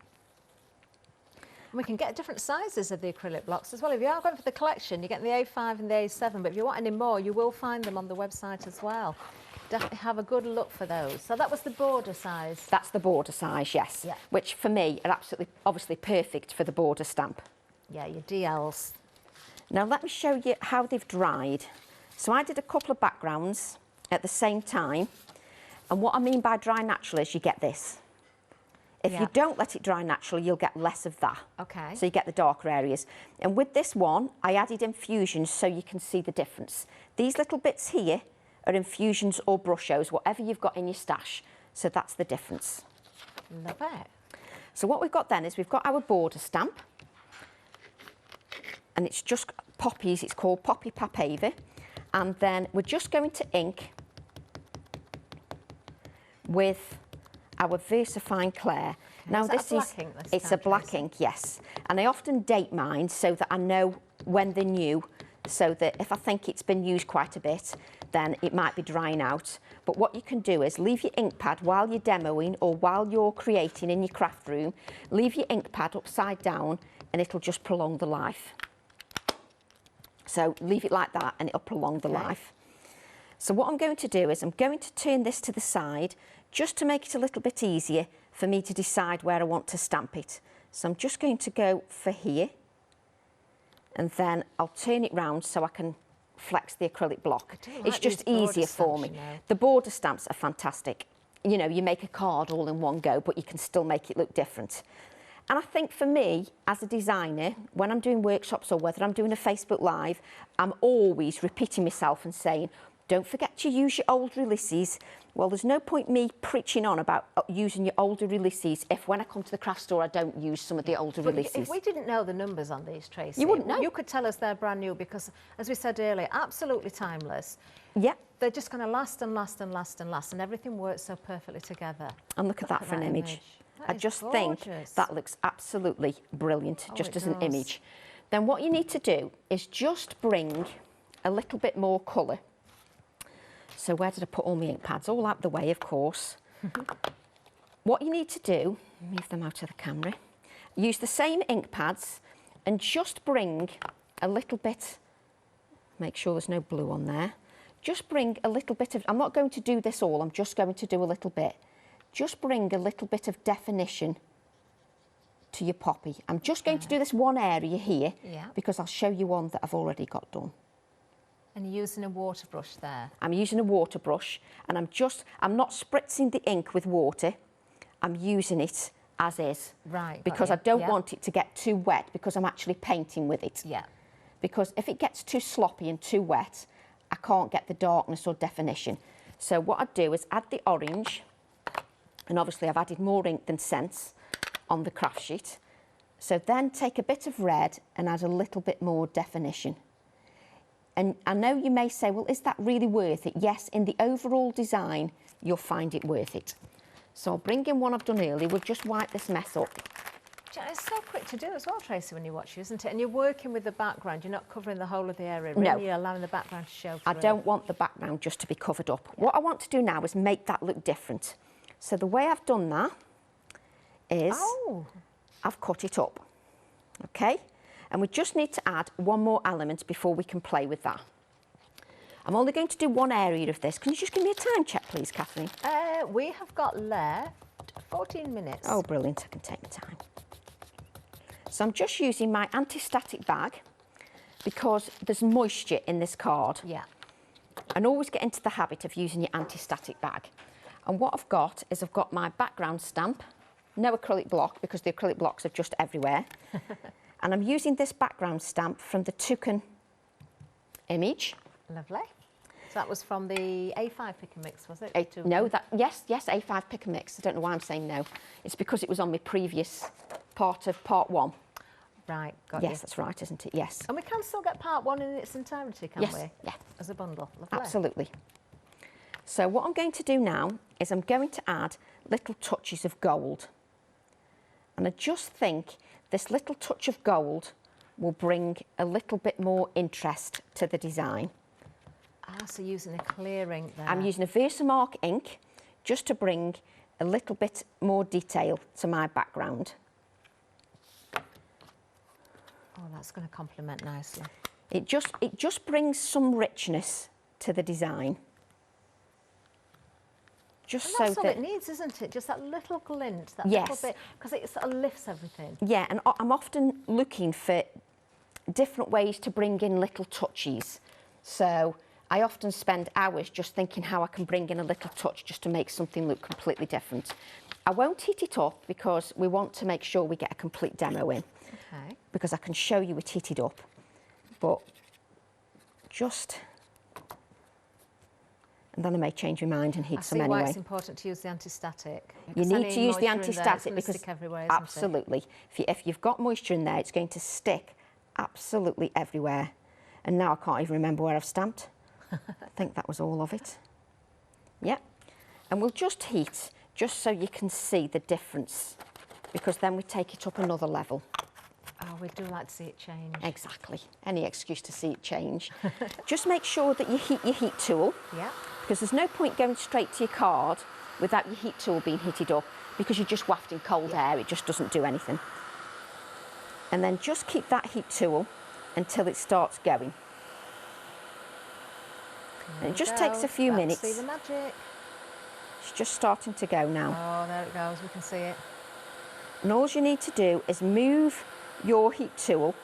And we can get different sizes of the acrylic blocks as well. If you are going for the collection, you get the A5 and the A7, but if you want any more, you will find them on the website as well. Definitely have a good look for those. So that was the border size? That's the border size, yes. Yeah. Which for me are absolutely, obviously perfect for the border stamp. Yeah, your DLs. Now let me show you how they've dried. So I did a couple of backgrounds at the same time. And what I mean by dry naturally is you get this. If you don't let it dry naturally, you'll get less of that. Okay. So you get the darker areas. And with this one, I added infusions so you can see the difference. These little bits here are infusions or brushos, whatever you've got in your stash. So that's the difference. Love it. So what we've got then is we've got our border stamp. and it's just poppies. It's called Poppy Papava. And then we're just going to ink with our VersaFine Clair. Now this is, it's a black ink, yes. And I often date mine so that I know when they're new, so that if I think it's been used quite a bit, then it might be drying out. But what you can do is leave your ink pad while you're demoing or while you're creating in your craft room, leave your ink pad upside down and it'll just prolong the life. So leave it like that and it'll prolong the life. So what I'm going to do is I'm going to turn this to the side just to make it a little bit easier for me to decide where I want to stamp it. So I'm just going to go for here and then I'll turn it round so I can flex the acrylic block. It's just easier for me. The border stamps are fantastic. You know, you make a card all in one go, but you can still make it look different. And I think for me, as a designer, when I'm doing workshops or whether I'm doing a Facebook Live, I'm always repeating myself and saying, don't forget to use your old releases. Well, there's no point me preaching on about using your older releases if when I come to the craft store I don't use some of the older releases. If we didn't know the numbers on these, Tracy, you wouldn't know. You could tell us they're brand new because, as we said earlier, absolutely timeless. Yeah. They're just going to last and last and last and last, and everything works so perfectly together. And look at that for an image. I just think that looks absolutely brilliant, just as an image. Then what you need to do is just bring a little bit more colour. So where did I put all my ink pads? All out the way, of course. What you need to do, move them out of the camera, use the same ink pads and just bring a little bit, make sure there's no blue on there, just bring a little bit of, I'm not going to do this all, I'm just going to do a little bit. Just bring a little bit of definition to your poppy. I'm just going to do this one area here because I'll show you one that I've already got done. And you're using a water brush there? I'm using a water brush and I'm not spritzing the ink with water, I'm using it as is. Right. Because I don't want it to get too wet because I'm actually painting with it. Yeah. Because if it gets too sloppy and too wet, I can't get the darkness or definition. So what I do is add the orange, and obviously I've added more ink than sense on the craft sheet. So then take a bit of red and add a little bit more definition. And I know you may say, well, is that really worth it? Yes, in the overall design, you'll find it worth it. So I'll bring in one I've done earlier. We'll just wipe this mess up. It's so quick to do as well, Tracy, when you watch you, isn't it? And you're working with the background. You're not covering the whole of the area. Really, no. You're allowing the background to show through. I don't want the background just to be covered up. Yeah. What I want to do now is make that look different. So the way I've done that is I've cut it up, okay? And we just need to add one more element before we can play with that. I'm only going to do one area of this. Can you just give me a time check, please, Kathleen? We have got left 14 minutes. Oh, brilliant. I can take my time. So I'm just using my anti-static bag because there's moisture in this card. Yeah. And always get into the habit of using your anti-static bag. And what I've got is I've got my background stamp, no acrylic block because the acrylic blocks are just everywhere. And I'm using this background stamp from the Toucan image. Lovely. So that was from the A5 pick and mix, was it? No, yes, A5 pick and mix. I don't know why I'm saying no. It's because it was on my previous part of part one. Right, got you. Yes, that's right, isn't it? Yes. And we can still get part one in its entirety, can't we? Yes, yeah. As a bundle. Lovely. Absolutely. So what I'm going to do now is I'm going to add little touches of gold. And I just think this little touch of gold will bring a little bit more interest to the design. Ah, so using a clear ink there. I'm using a Versamark ink just to bring a little bit more detail to my background. Oh, that's going to complement nicely. It just brings some richness to the design. Just and that's so all that it needs, isn't it? Just that little glint, that yes. little bit, because it sort of lifts everything. Yeah, and I'm often looking for different ways to bring in little touches. So I often spend hours just thinking how I can bring in a little touch just to make something look completely different. I won't heat it up because we want to make sure we get a complete demo in. Okay. Because I can show you it heated up, but just... And then I may change my mind and heat some anyway. I see why it's important to use the anti-static. You need to use the anti-static because stick everywhere, absolutely, if you've got moisture in there, it's going to stick absolutely everywhere. And now I can't even remember where I've stamped. I think that was all of it. Yep. And we'll just heat, just so you can see the difference, because then we take it up another level. Oh, we do like to see it change. Exactly. Any excuse to see it change. Just make sure that you heat your heat tool. Yeah. Because there's no point going straight to your card without your heat tool being heated up, because you're just wafting cold air. It just doesn't do anything. And then just keep that heat tool until it starts going. And it just takes a few minutes. See the magic. It's just starting to go now. Oh, there it goes. We can see it. And all you need to do is move your heat tool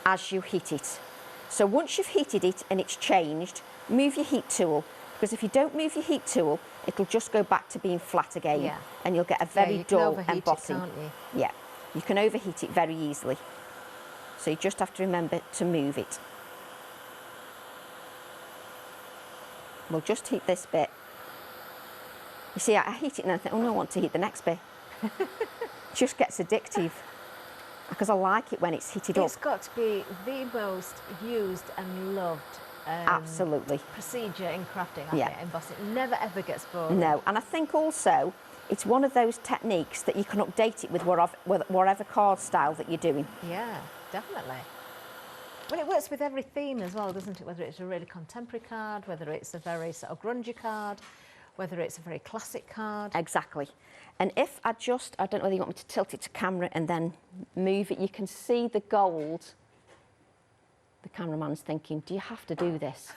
as you heat it. So once you've heated it and it's changed, move your heat tool, because if you don't move your heat tool, it'll just go back to being flat again. Yeah. And you'll get a very dull embossing. It, can't you? Yeah, you can overheat it very easily. So you just have to remember to move it. We'll just heat this bit. You see, I heat it and I think, oh no, I want to heat the next bit. It just gets addictive, because I like it when it's heated up. It's got to be the most used and loved Absolutely. procedure in crafting, I Yeah. think, embossing. It never ever gets boring. No, and I think also it's one of those techniques that you can update it with whatever card style that you're doing. Yeah, definitely. Well, it works with every theme as well, doesn't it? Whether it's a really contemporary card, whether it's a very sort of grungy card, whether it's a very classic card. Exactly. And if I don't know whether you want me to tilt it to camera and then move it, you can see the gold. The cameraman's thinking, do you have to do this?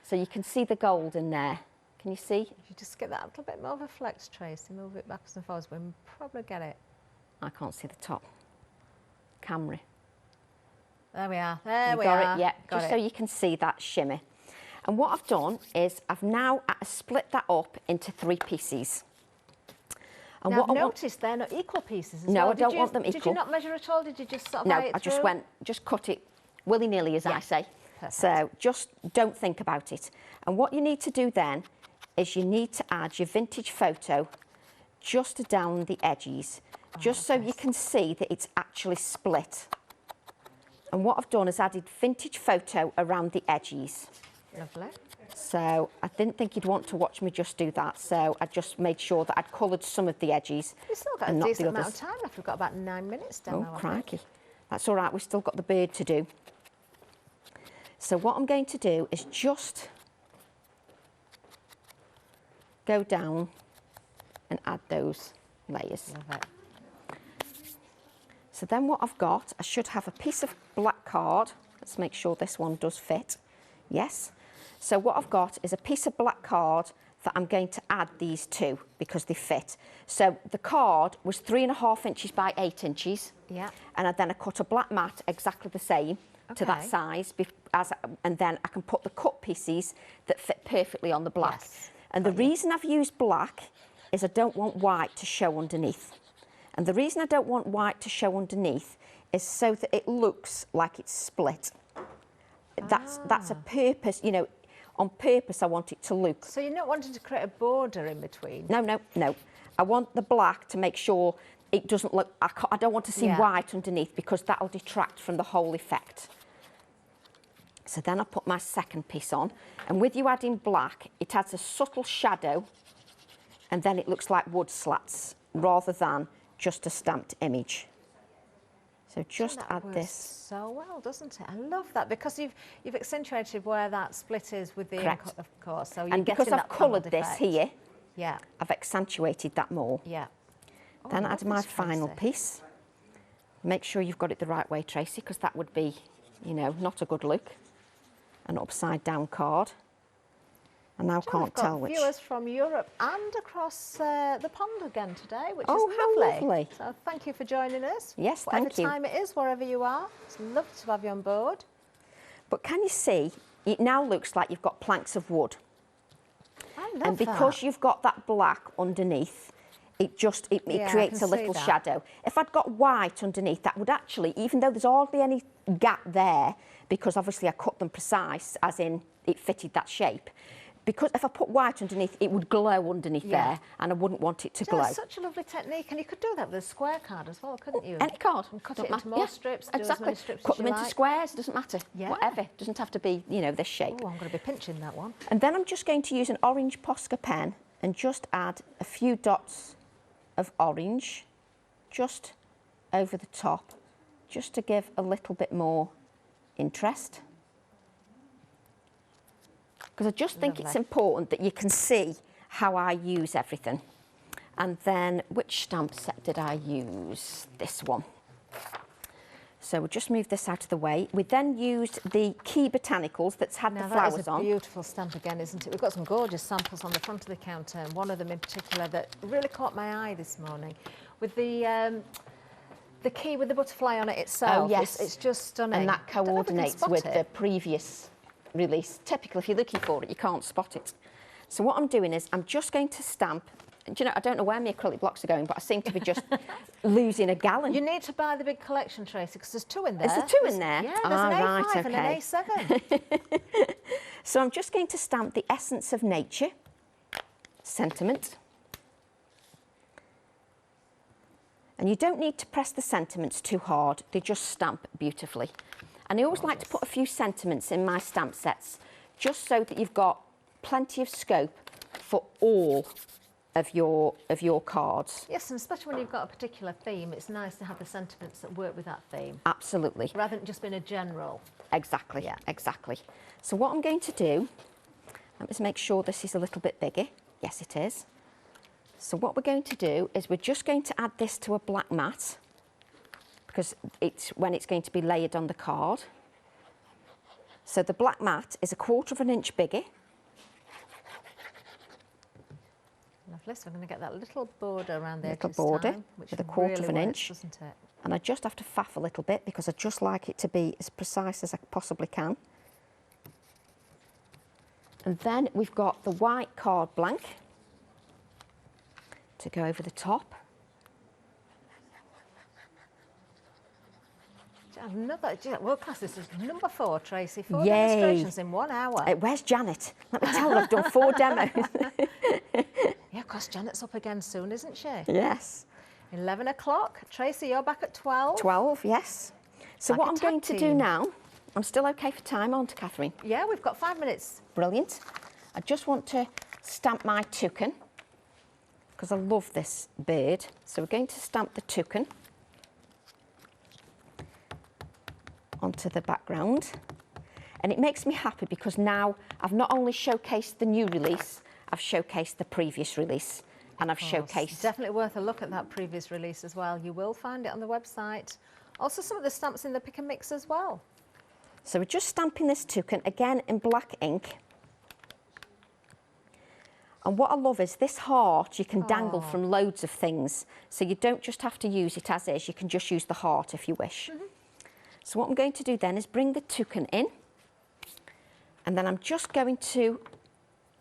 So you can see the gold in there. Can you see? If you just get that little bit more of a flex, Tracy, move it backwards and forwards, we'll probably get it. I can't see the top. Camera. There we are. There we Got are. it, yeah. Got Just it. so you can see that shimmer. And what I've done is I've now split that up into 3 pieces. And Now, what I've I want, noticed they're not equal pieces as No, well. I don't want them Did equal. you not measure at all? Did you just sort of no, eye it I just through? just cut it willy-nilly, as Yeah, I say. perfect. So just don't think about it. And what you need to do then is you need to add your vintage photo just down the edges, just so you can see that it's actually split. And what I've done is added vintage photo around the edges. Lovely. So I didn't think you'd want to watch me just do that, so I just made sure that I'd coloured some of the edges. We've still got a and not the decent amount others. of time left. We've got about 9 minutes down Oh, now, I think. crikey. That's all right, we've still got the bird to do. So what I'm going to do is just go down and add those layers. Love it. So then what I've got, I should have a piece of black card. Let's make sure this one does fit. Yes. So what I've got is a piece of black card that I'm going to add these to because they fit. So the card was 3.5 inches by 8 inches. Yeah. And then I cut a black mat exactly the same to that Okay. size, and then I can put the cut pieces that fit perfectly on the black. Yes. And the reason I've used black is I don't want white to show underneath. And the reason I don't want white to show underneath is so that it looks like it's split. That's a purpose, you know, on purpose I want it to look. So you're not wanting to create a border in between? No, no, no. I want the black to make sure it doesn't look, I don't want to see Yeah. white underneath, because that'll detract from the whole effect. So then I put my second piece on, and with you adding black, it adds a subtle shadow, and then it looks like wood slats rather than just a stamped image. So just That add works this. so well, doesn't it? I love that, because you've accentuated where that split is with the ink, Correct. of course. So you're And because getting I've that coloured panelled this effect. here, Yeah, I've accentuated that more. yeah. Oh, Then I add love my this, final Tracy. piece. Make sure you've got it the right way, Tracy, because that would be, you know, not a good look. An upside down card. I now We've can't got tell which. viewers from Europe and across the pond again today, which Oh, is how lovely. lovely. So thank you for joining us. Yes, Whatever thank you. time it is, wherever you are, it's lovely to have you on board. But can you see, it now looks like you've got planks of wood. I love And because that. you've got that black underneath, it Yeah, I creates can a see little that. shadow. If I'd got white underneath, that would actually, even though there's hardly any gap there, because obviously I cut them precise, as in it fitted that shape, because if I put white underneath, it would glow underneath there, and I wouldn't want it to glow. That's such a lovely technique, and you could do that with a square card as well, couldn't you? Any card. And cut it into more strips, do as exactly. many strips Cut as you them into like. squares, doesn't matter. Yeah. Whatever. It doesn't have to be, you know, this shape. Oh, I'm going to be pinching that one. And then I'm just going to use an orange Posca pen and just add a few dots of orange just over the top, just to give a little bit more interest. Because I just think it's important that you can see how I use everything. And then, which stamp set did I use? This one. So we'll just move this out of the way. We then used the Key Botanicals that's had the flowers on. That is a beautiful stamp again, isn't it? We've got some gorgeous samples on the front of the counter, and one of them in particular that really caught my eye this morning, with the key with the butterfly on it itself. Oh, yes. It's just stunning. And that coordinates with the previous release. Typically, if you're looking for it, you can't spot it. So what I'm doing is I'm just going to stamp. Do you know, I don't know where my acrylic blocks are going, but I seem to be just losing a gallon. You need to buy the big collection, Tracy, because there's two in there. Is there two in there? Yeah, there's an A5 and an A7. So I'm just going to stamp the Essence of Nature sentiment. And you don't need to press the sentiments too hard, they just stamp beautifully. And I always like to put a few sentiments in my stamp sets, just so that you've got plenty of scope for all of your cards. Yes, and especially when you've got a particular theme, it's nice to have the sentiments that work with that theme. Absolutely. Rather than just being a general. Exactly, yeah, exactly. So what I'm going to do, let me just make sure this is a little bit bigger. Yes, it is. So what we're going to do is we're just going to add this to a black mat, because it's when it's going to be layered on the card. So the black mat is 1/4 of an inch bigger. Lovely, so we're going to get that little border around the Little edges border time, which with 1/4 really of an works, inch. doesn't it? And I just have to faff a little bit because I just like it to be as precise as I possibly can. And then we've got the white card blank to go over the top. Another, world class, this is number 4, Tracy. 4 Yay. demonstrations in 1 hour. Where's Janet? Let me tell her I've done 4 demos. Yeah, of course, Janet's up again soon, isn't she? Yes. 11 o'clock. Tracy, you're back at 12. 12, yes. So Like what a I'm tag going to do team. now, I'm still okay for time, aren't I, Catherine? Yeah, we've got 5 minutes. Brilliant. I just want to stamp my toucan because I love this bird. So we're going to stamp the toucan onto the background. And it makes me happy because now I've not only showcased the new release, I've showcased the previous release, and I've showcased... Definitely worth a look at that previous release as well. You will find it on the website. Also some of the stamps in the pick and mix as well. So we're just stamping this toucan, again in black ink. And what I love is this heart you can dangle from loads of things. So you don't just have to use it as is, you can just use the heart if you wish. So what I'm going to do then is bring the toucan in, and then I'm just going to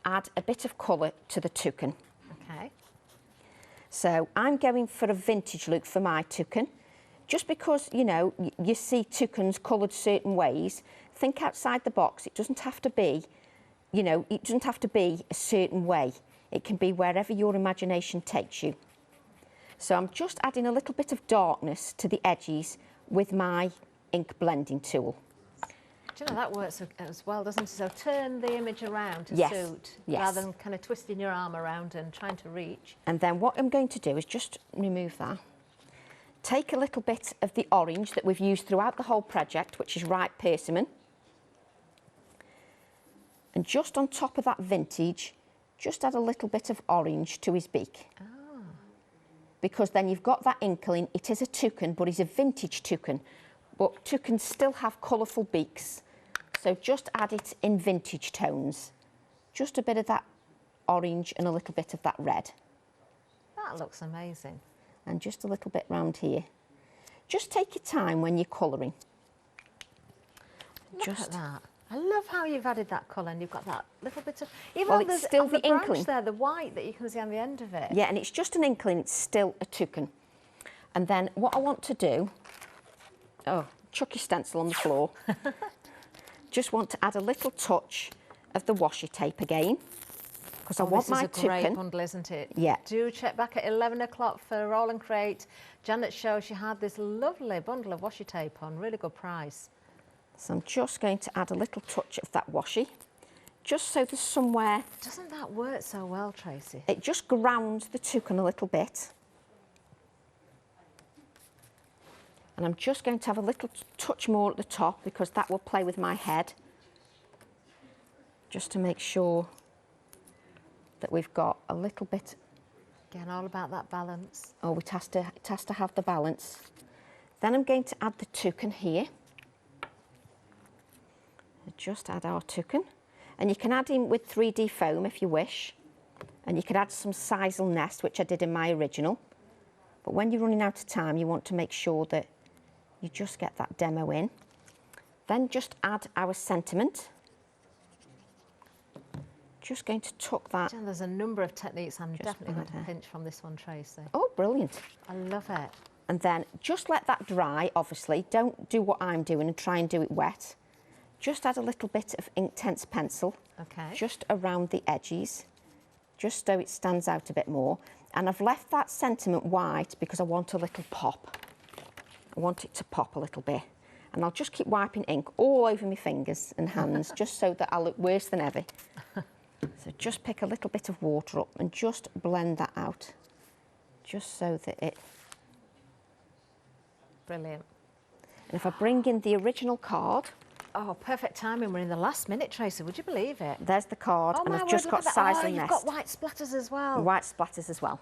add a bit of colour to the toucan. Okay. So I'm going for a vintage look for my toucan. Just because, you know, you see toucans coloured certain ways, think outside the box. It doesn't have to be, you know, it doesn't have to be a certain way. It can be wherever your imagination takes you. So I'm just adding a little bit of darkness to the edges with my ink blending tool. Do you know, that works as well, doesn't it? So turn the image around to Yes, suit, yes. rather than kind of twisting your arm around and trying to reach. And then what I'm going to do is just remove that. Take a little bit of the orange that we've used throughout the whole project, which is ripe persimmon. And just on top of that vintage, just add a little bit of orange to his beak. Because then you've got that inkling. It is a toucan, but he's a vintage toucan. But toucans still have colourful beaks. So just add it in vintage tones. Just a bit of that orange and a little bit of that red. That looks amazing. And just a little bit round here. Just take your time when you're colouring. Look at that. I love how you've added that colour and you've got that little bit of... Even Well, on it's the, still on the the branch inkling. there, the white that you can see on the end of it. Yeah, and it's just an inkling, it's still a toucan. And then what I want to do... Oh, chuck your stencil on the floor. Just want to add a little touch of the washi tape again, because I want my This is a great toucan. bundle, isn't it? Yeah. Do check back at 11 o'clock for Roll and Crate. Janet's show, she had this lovely bundle of washi tape on, really good price. So I'm just going to add a little touch of that washi, just so there's somewhere. Doesn't that work so well, Tracy? It just grounds the toucan a little bit. And I'm just going to have a little touch more at the top because that will play with my head. Just to make sure that we've got a little bit. Again, all about that balance. Oh, it has to have the balance. Then I'm going to add the toucan here. Just add our toucan. And you can add in with 3D foam if you wish. And you could add some sisal nest, which I did in my original. But when you're running out of time, you want to make sure that you just get that demo in. Then just add our sentiment. Just going to tuck that. Jan, there's a number of techniques I'm definitely going right to there. pinch from this one, Tracy. Oh, brilliant. I love it. And then just let that dry, obviously. Don't do what I'm doing and try and do it wet. Just add a little bit of Inktense pencil. Okay. Just around the edges, just so it stands out a bit more. And I've left that sentiment white because I want a little pop. I want it to pop a little bit. And I'll just keep wiping ink all over my fingers and hands, just so that I look worse than ever. So just pick a little bit of water up and just blend that out, just so that it... Brilliant. And if I bring in the original card... Oh, perfect timing. We're in the last minute, Tracy. Would you believe it? There's the card, Oh, and my I've word, just look got at that. sisal Oh, you've nest. got white splatters as well. White splatters as well.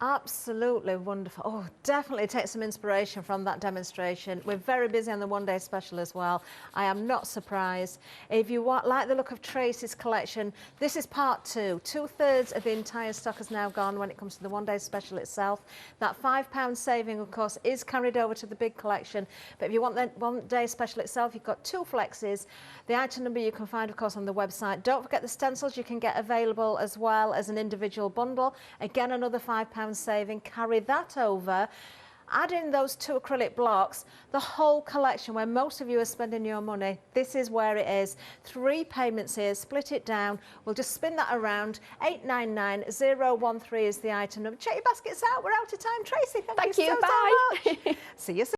Absolutely wonderful. Oh, definitely take some inspiration from that demonstration. We're very busy on the one-day special as well. I am not surprised. If you like the look of Tracy's collection, this is part 2. 2/3 of the entire stock has now gone when it comes to the one-day special itself. That £5 saving, of course, is carried over to the big collection. But if you want the one-day special itself, you've got 2 flexes. The item number you can find, of course, on the website. Don't forget the stencils you can get available as well as an individual bundle. Again, another £5 saving. Carry that over. Add in those 2 acrylic blocks, the whole collection where most of you are spending your money. This is where it is. 3 payments here, split it down. We'll just spin that around. 899013 is the item number. Check your baskets out. We're out of time. Tracy, thank you you. so Bye. much. See you soon.